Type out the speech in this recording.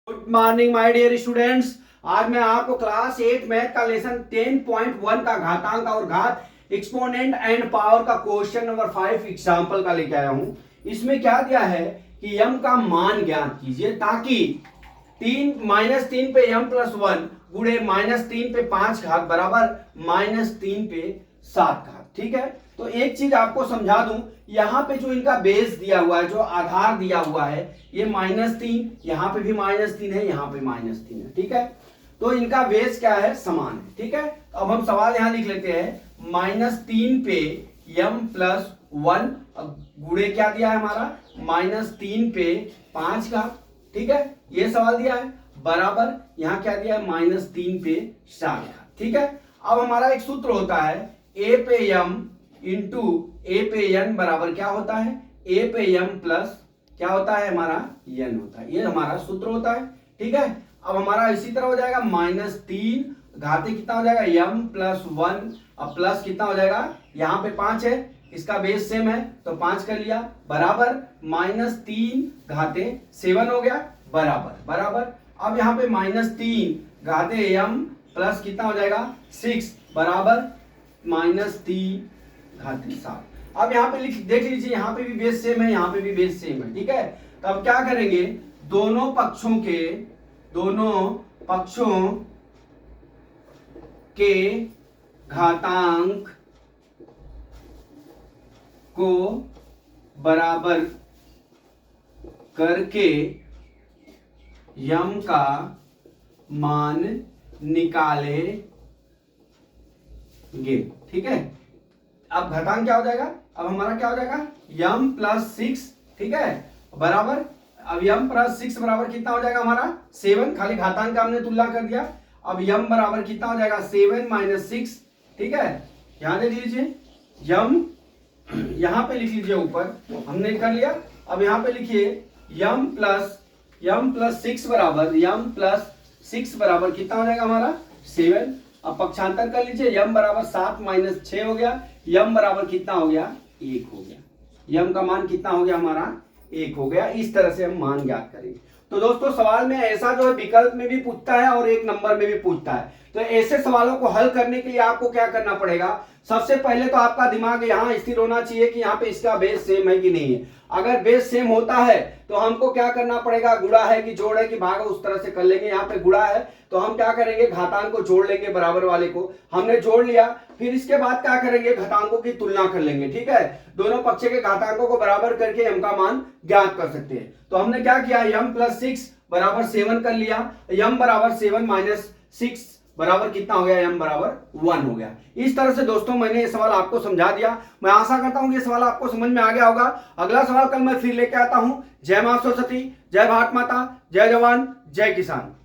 Good morning my dear students. आज मैं आपको क्लास 8 मैथ का लेसन 10.1 का घातांक और घात एक्सपोनेंट एंड पावर का क्वेश्चन नंबर 5 एग्जांपल का लेके आया हूं। इसमें क्या दिया है कि यम का मान ज्ञात कीजिए ताकि -3 पे यम प्लस 1 गुणे -3 पे 5 घात बराबर -3 पे 7 घात। ठीक है, तो एक चीज आपको समझा दूं, यहां पे जो इनका बेस दिया हुआ है, जो आधार दिया हुआ है, ये -3, यहां पे भी -3 है, यहां पे -3 है। ठीक है, तो इनका बेस क्या है, समान है। ठीक है, तो अब हम सवाल यहां लिख लेते हैं, -3 पे यम प्लस 1 गुणे क्या दिया है हमारा, -3 पे 5 का। ठीक है, ये सवाल दिया है, बराबर यहां क्या दिया है, -3 पे 7 का। ठीक है, अब हमारा एक सूत्र होता है, ए पे यम इंटू ए पे एन बराबर क्या होता है, ए पे यम प्लस क्या होता है हमारा, एन होता है। ये हमारा सूत्र होता है। ठीक है, अब हमारा इसी तरह हो जाएगा, -3 घाते कितना हो जाएगा, यम प्लस 1, अब प्लस कितना हो जाएगा, यहाँ पे 5 है, इसका बेस सेम है तो 5 कर लिया, बराबर -3 घाते 7 हो गया, बराबर अब यहाँ पे -3 घाते यम प्लस कितना हो जाएगा 6 बराबर -3 घाते 7। अब यहाँ पे देख लीजिए, यहाँ पे भी बेस सेम है, यहाँ पे भी बेस सेम है। ठीक है, तो अब क्या करेंगे, दोनों पक्षों के घातांक को बराबर करके यम का मान निकालेंगे। ठीक है, अब घातांक क्या हो जाएगा, अब हमारा क्या हो जाएगा, यम प्लस 6। ठीक है, बराबर अब यम प्लस 6 बराबर कितना हो जाएगा हमारा 7, खाली घातांक का हमने तुलना कर दिया। अब यम बराबर कितना हो जाएगा 7 - 6। ठीक है, ध्यान दे दीजिए, यम यहां पे लिख लीजिए, ऊपर हमने कर लिया। अब यहां पे लिखिए यम प्लस 6 बराबर कितना हो जाएगा हमारा 7। अब पक्षांतर कर लीजिए, यम बराबर 7 - 6 हो गया, यम बराबर कितना हो गया, 1 हो गया। यम का मान कितना हो गया हमारा, 1 हो गया। इस तरह से हम मान ज्ञात करेंगे। तो दोस्तों, सवाल में ऐसा जो है विकल्प में भी पूछता है और एक नंबर में भी पूछता है। तो ऐसे सवालों को हल करने के लिए आपको क्या करना पड़ेगा, सबसे पहले तो आपका दिमाग यहाँ स्थिर होना चाहिए कि यहाँ पे इसका बेस सेम है कि नहीं है। अगर बेस सेम होता है तो हमको क्या करना पड़ेगा, गुणा है कि जोड़ है कि भाग, उस तरह से कर लेंगे। यहाँ पे गुणा है तो हम क्या करेंगे, घातांक को जोड़ लेंगे, बराबर वाले को हमने जोड़ लिया, फिर इसके बाद क्या करेंगे, घातांकों की तुलना कर लेंगे। ठीक है, दोनों पक्ष के घातांकों को बराबर करके यम का मान ज्ञात कर सकते हैं। तो हमने क्या किया, यम प्लस 6 बराबर 7 कर लिया, यम बराबर 7 - 6 बराबर कितना हो गया, यम बराबर 1 हो गया। इस तरह से दोस्तों मैंने ये सवाल आपको समझा दिया। मैं आशा करता हूं कि ये सवाल आपको समझ में आ गया होगा। अगला सवाल कल मैं फिर लेके आता हूं। जय मां सरस्वती, जय भारत माता, जय जवान, जय किसान।